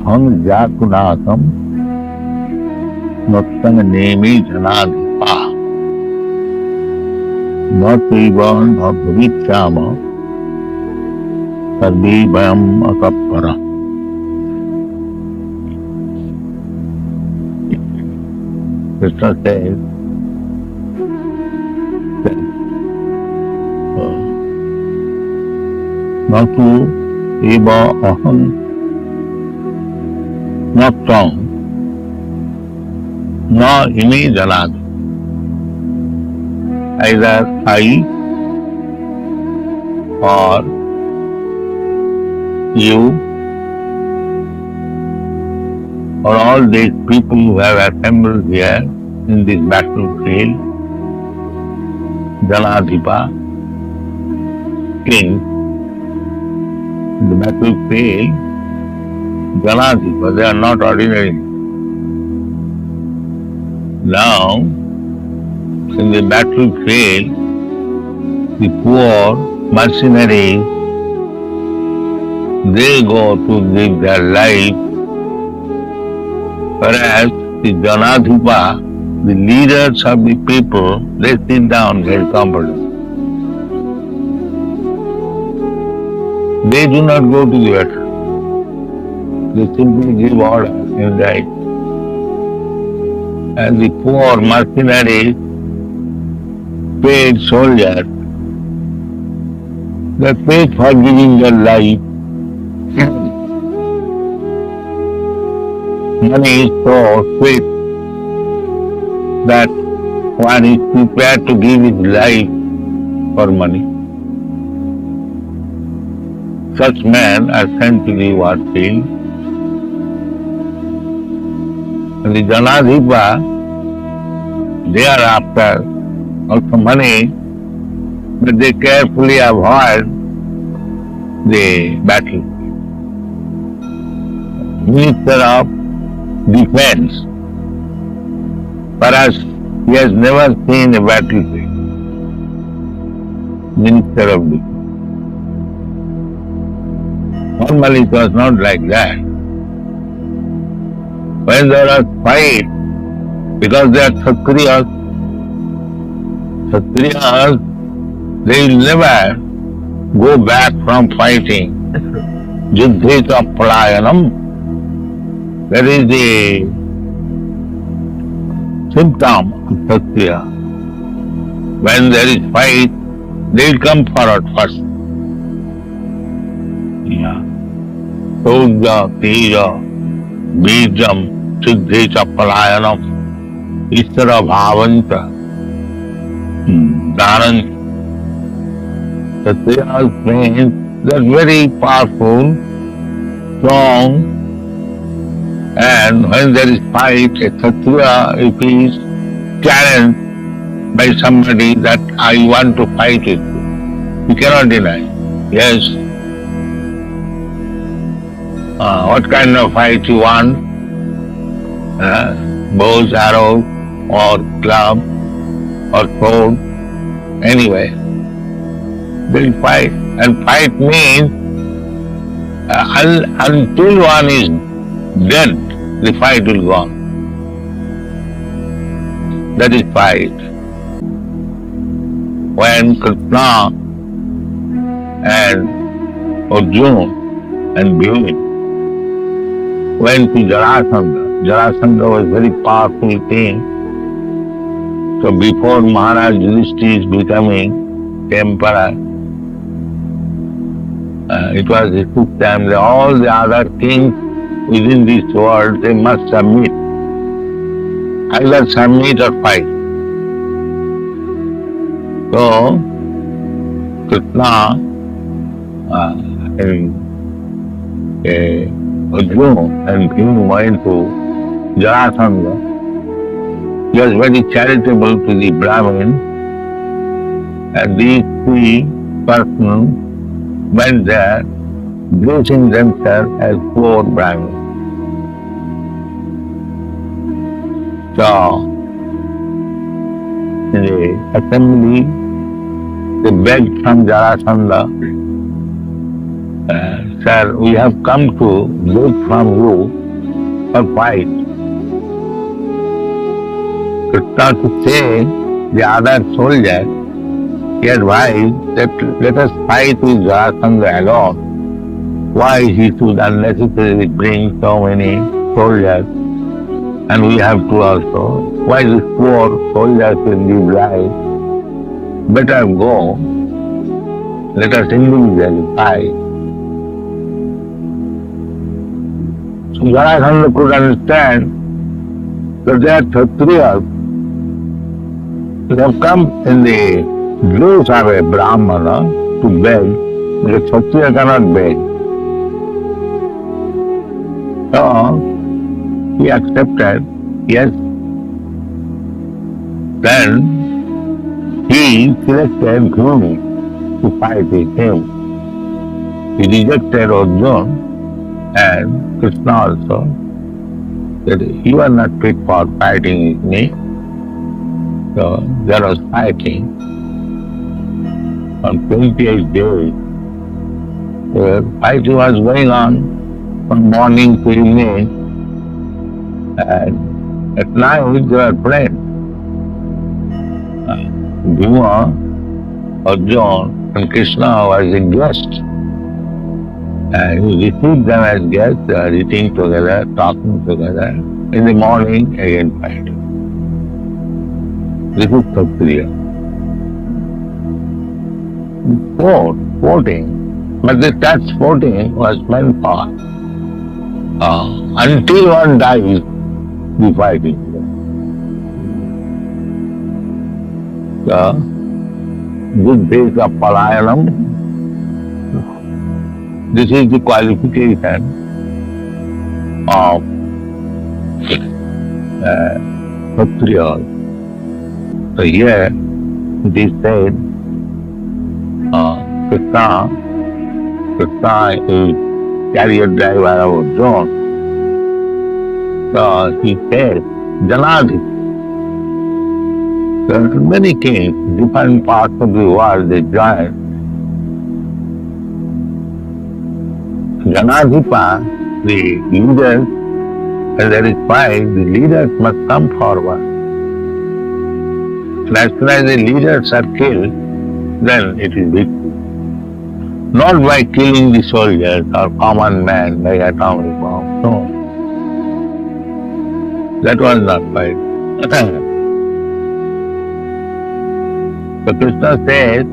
aham jakunakam nattang nemi janadhipa natvivan bhavichama sarvibhayam akappara. Krishna says that natu eva aham nattam na imi janad. Either I or you or all these people who have assembled here in this battlefield, Janadhipa, king, in the battlefield, Janadhipa, they are not ordinary. Now, in the battlefield, the poor mercenaries, they go to give their life, whereas the Janadhipa, the leaders of the people, they sit down very comfortably. They do not go to the battle. They simply give order and die. And the poor mercenaries, paid soldiers, they paid for giving their life. Money is so sweet that one is prepared to give his life for money. Such men are sent to the war field. And the Janadhipa, they are after also money, but they carefully avoid the battle. Minister of Defense, whereas he has never seen a battlefield. Minister of Defense. Normally it was not like that. When there was fight, because they are Kshatriyas, they will never go back from fighting. Yuddheta palayanam. That is the symptom of Kshatriya. When there is fight, they will come forward first. Sodya, Teja, Bijam, Siddhecha Palayanam, Istara Bhavanta, Dhanant. Kshatriya's means they are very powerful, strong, and when there is fight, a Kshatriya, if he is challenged by somebody that I want to fight with you, he cannot deny. Yes. What kind of fight you want? Bows, arrows, or club, or sword, anyway. They will fight. And fight means until one is dead, the fight will go on. That is fight. When Krishna and Arjuna and Bhima went to Jarasandha. Jarasandha was a very powerful king. So before Maharaj Yudhishthira is becoming emperor, it was the fifth time that all the other kings within this world, they must submit. Either submit or fight. So, Krishna and Arjuna and Bhima went to Jarasandha. He was very charitable to the Brahmin, and these three persons went there, dressing themselves as poor Brahmins. So, in the assembly, they begged from Jarasandha, Sir, we have come to beg from you or fight. Krishna to say the other soldiers, yes, why? Let us fight with Jarasandha alone. Why he should unnecessarily bring so many soldiers? And we have to also. Why these poor soldiers will live life? Better go. Let us individually fight. So Jarasandha could understand that they are Kshatriyas. They have come in the dress of a Brahmana to beg. The Kshatriya cannot beg. So he accepted, yes. Then he selected Dhruva to fight with him. He rejected Arjuna and Krishna also, that you are not fit for fighting with me. So there was fighting on 28 days. Fighting was going on from morning to evening, and at night they were playing. Bhima, Arjuna and Krishna was a guest. And he received them as guests, they are eating together, talking together. In the morning, again fighting. This is Kshatriya. Sporting. But that sporting was meant for until one dies, the fighting. So, good days of Palayanam. This is the qualification of Kshatriya. So here it is said, Krishna is chariot driver of Arjuna. So he said, Janadhi. There are many kings, different parts of the world they join. Janadhipa, the leaders, when there is fight, the leaders must come forward. And as soon as the leaders are killed, then it is victory. Not by killing the soldiers or common man by atomic bomb. No. That was not fight. So Krishna says,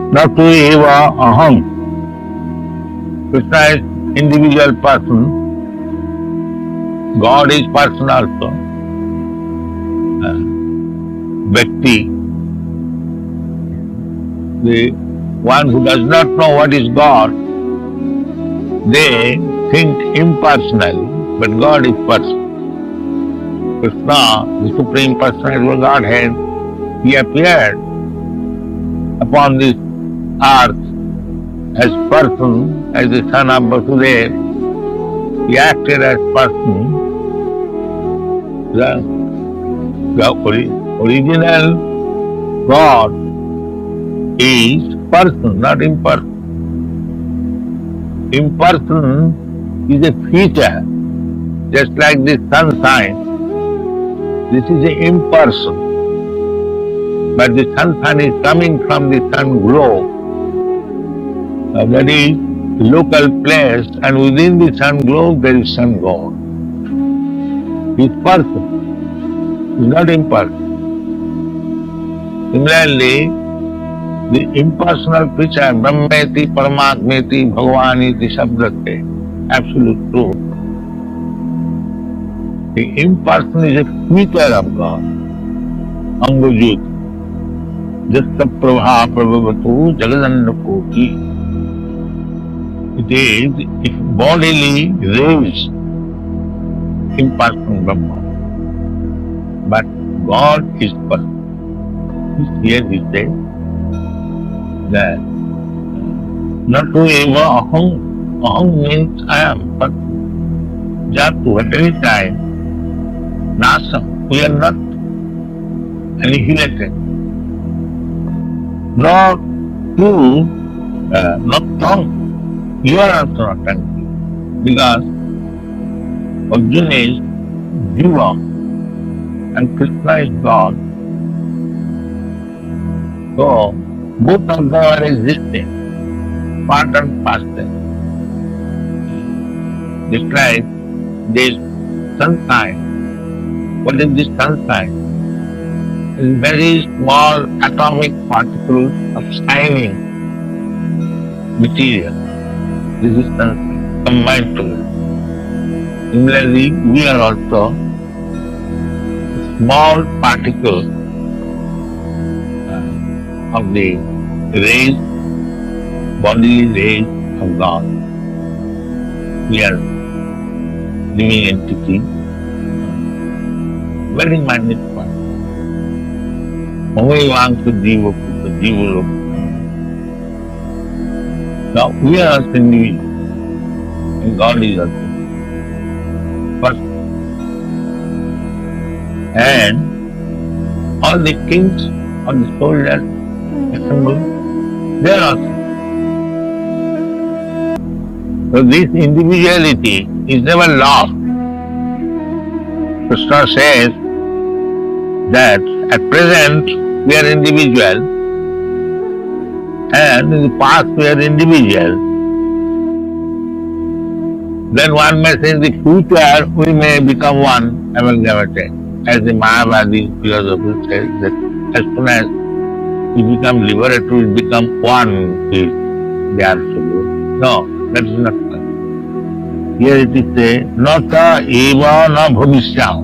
not to eva aham. Krishna is individual person. God is person also. Bhakti. The one who does not know what is God, they think impersonally, but God is person. Krishna, the Supreme Personality of Godhead, he appeared upon this earth as person, as the son of Vasudeva. He acted as person. The original God is person, not imperson. Imperson is a feature, just like the sunshine. This is an imperson. But the sunshine is coming from the sun glow. That is local place, and within the sun glow there is sun God. He is person. He is not impersonal. Similarly, the impersonal feature, Brahmeti, Paramatmeti, Bhagavaniti, Shabdate, absolute truth. The impersonal is a feature of God. Angajit. Jasta prabha prabhavatu jagadanna koti. It is bodily raised impersonal Brahma. But God is person. Here he says that not to eva aham. Aham means I am, but jatu at any time. Nasam, we are not annihilated. Not tongue. You are also not confused. Because Arjuna is Jiva and Krishna is God. So, both of them are existing, part and parcel. Just like this sunshine. What is this sunshine? It's very small atomic particles of shining material. This is sunshine combined together. Similarly, we are also small particles of the rays, bodily rays of God. We are living entity, very minute one. Only one to Jiva Putta, Jiva Loka. Now we are also individuals, and God is also first. And all the kings, all the soldiers, assembled, they are also. So this individuality is never lost. Krishna says that at present we are individual and in the past we are individual. Then one may say in the future we may become one amalgamated. As the Mayavadi philosophy says that as soon as we become liberated, we become one with the Absolute. No, that is not correct. Here it is said, Nata eva na bhavishyam.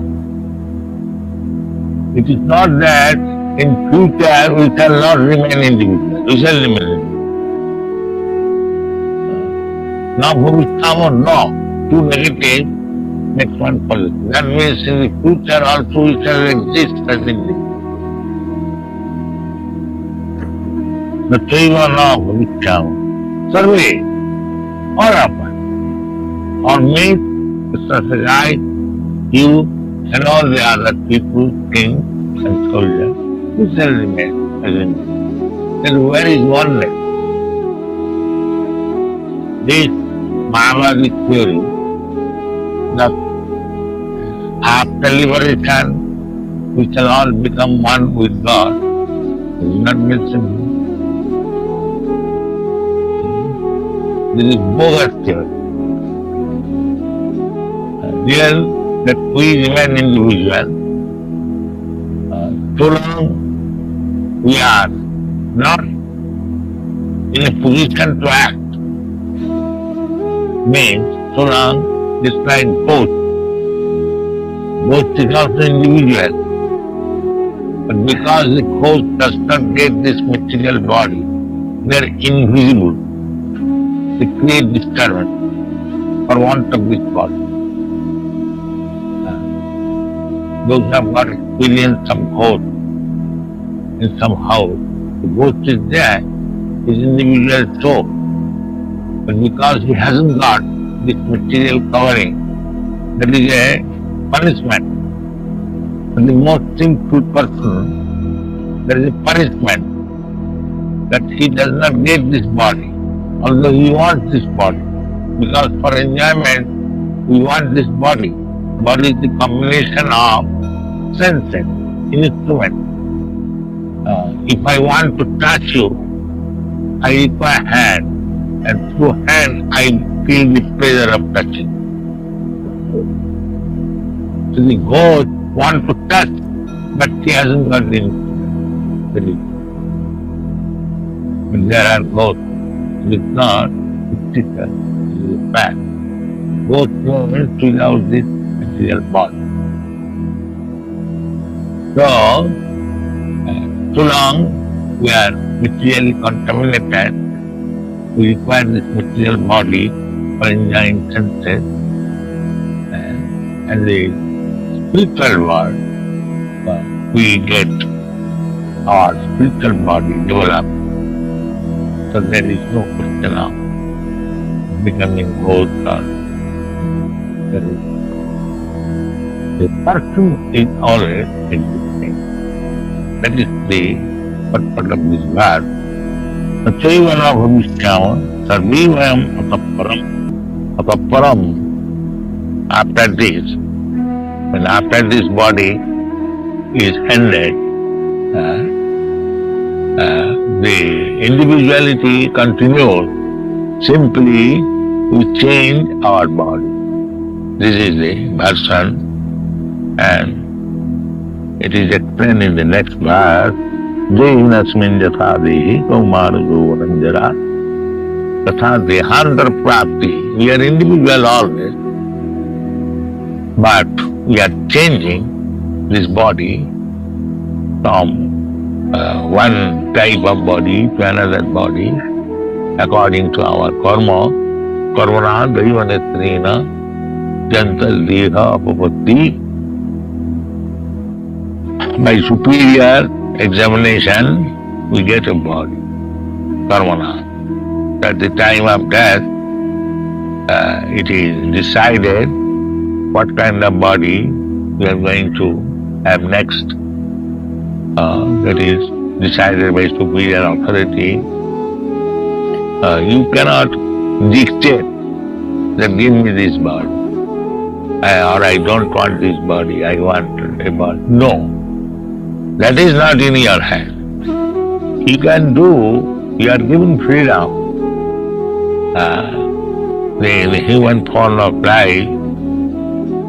It is not that in future we shall not remain individual. We shall remain individual. Na bhavishyam or no, two negative makes one positive. That means in the future also we shall exist as individual. Nataiva na bhavishyam. Sarve, all of us. Or me, Krishna says, I, you, and all the other people, kings and soldiers, we shall remain as individuals. Then where is oneness? This Mayavadi theory that after liberation we shall all become one with God is not mentioned here. This is bogus theory. Real that we remain individual, so long we are not in a position to act, means so long this like both is also individual, but because the ghost does not get this material body, they are invisible, they create disturbance for want of this body. Those who have got experience of ghost in some house, the ghost is there, his individual soul. But because he hasn't got this material covering, that is a punishment. For the most sinful person, there is a punishment that he does not get this body, although he wants this body. Because for enjoyment, we want this body. Body is the combination of senses, instruments. If I want to touch you, I require hand, and through hand I feel the pleasure of touching. So the ghost wants to touch, but he hasn't got the instrument. But there are ghosts. It is not physical, it is a fact. Ghost movements without this material body. So long we are materially contaminated, we require this material body for enjoying senses, and the spiritual world, we get our spiritual body developed. So there is no question of becoming ghost or there is. The person is always existing. That is the purpose of this verse. Satyavana bhavishyama Sarvivayam ataparam. Ataparam, after this, when after this body is ended, the individuality continues. Simply we change our body. This is the version, and it is explained in the next verse. Dehinasmin jatha dehi kaumara jovananjara tatha dehantar prapti. We are individual always, but we are changing this body from one type of body to another body according to our karma. Karmana daivanetrina jantal deha apapatti. By superior examination, we get a body, karmana. At the time of death, it is decided what kind of body we are going to have next. That is decided by superior authority. You cannot dictate that give me this body, or I don't want this body, I want a body. No, that is not in your hand. You can do, you are given freedom. The human form of life,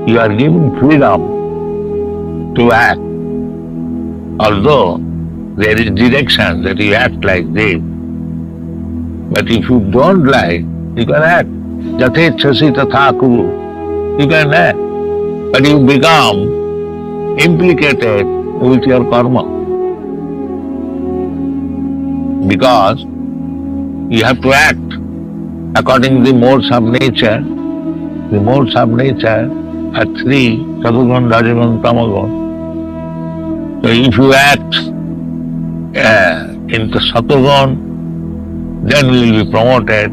you are given freedom to act. Although there is direction that you act like this, but if you don't like, you can act. Jatechasi tatha kuru. You can act, but you become implicated with your karma. Because you have to act according to the modes of nature. The modes of nature are three: Satugun, Rajagun, Tamagun. So if you act into Satugun, then you will be promoted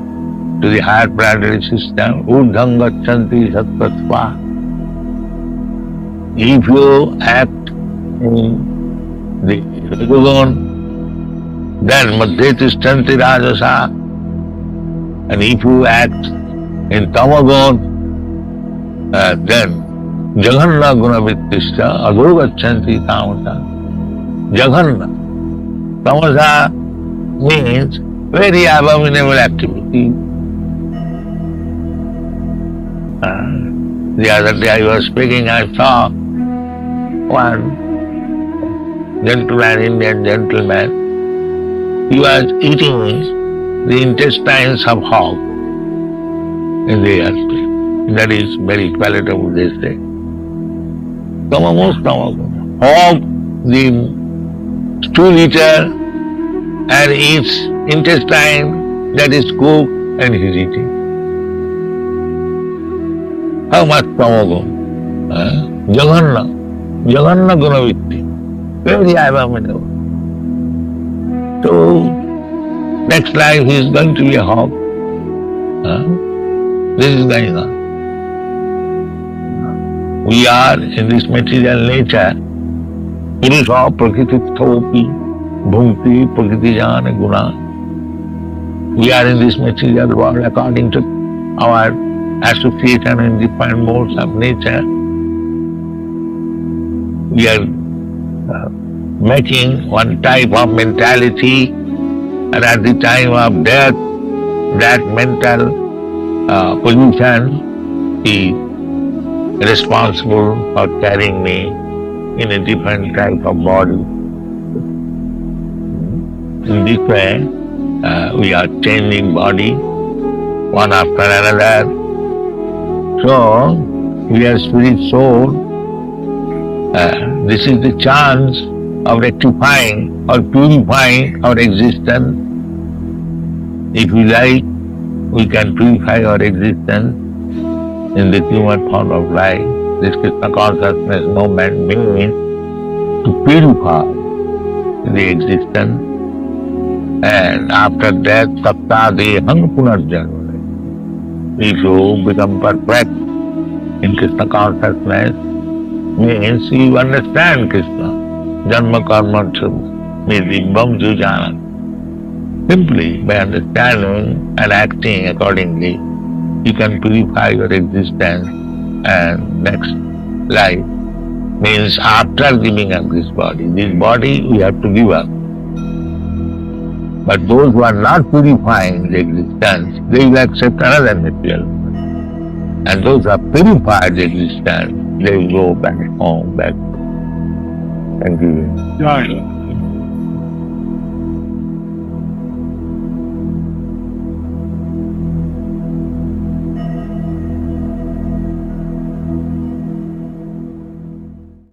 to the higher planetary system. Urdham gachanti sattva. If you act in the Rajagun, then madhya tishtanti rajasa. And if you act in Tamagun, then Jaghanna gunavittishta adhogachanti tamasa. Jaghanna. Tamasa means very abominable activity. The other day I was speaking, I saw one gentleman, Indian gentleman. He was eating the intestines of hog in the airplane. That is very palatable, they say. Hog, the stool eater, and eats intestine that is cooked and he is eating. How much tamagam? Jaghanna. Jaghanna gunavitti. Very abominable. So, next life he is going to be a hog. This is going on. We are in this material nature. Purusha prakriti bhunti prakriti jana guna. We are in this material world according to our association in different modes of nature. We are making one type of mentality, and at the time of death, that mental position is responsible for carrying me in a different type of body. In this way, we are changing body one after another. So, we are spirit soul. This is the chance of rectifying or purifying our existence. If we like, we can purify our existence in the human form of life. This Krishna consciousness movement means to purify the existence, and after death, saptadehang punarjanma. If you become perfect in Krishna consciousness, means you understand Krishna. Janma karma vidibham jujana. Simply by understanding and acting accordingly, you can purify your existence, and next life means after giving up this body. This body we have to give up. But those who are not purifying the existence, they will accept another material. And those who have purified the existence, they will go back home, back. Thank you. Jai.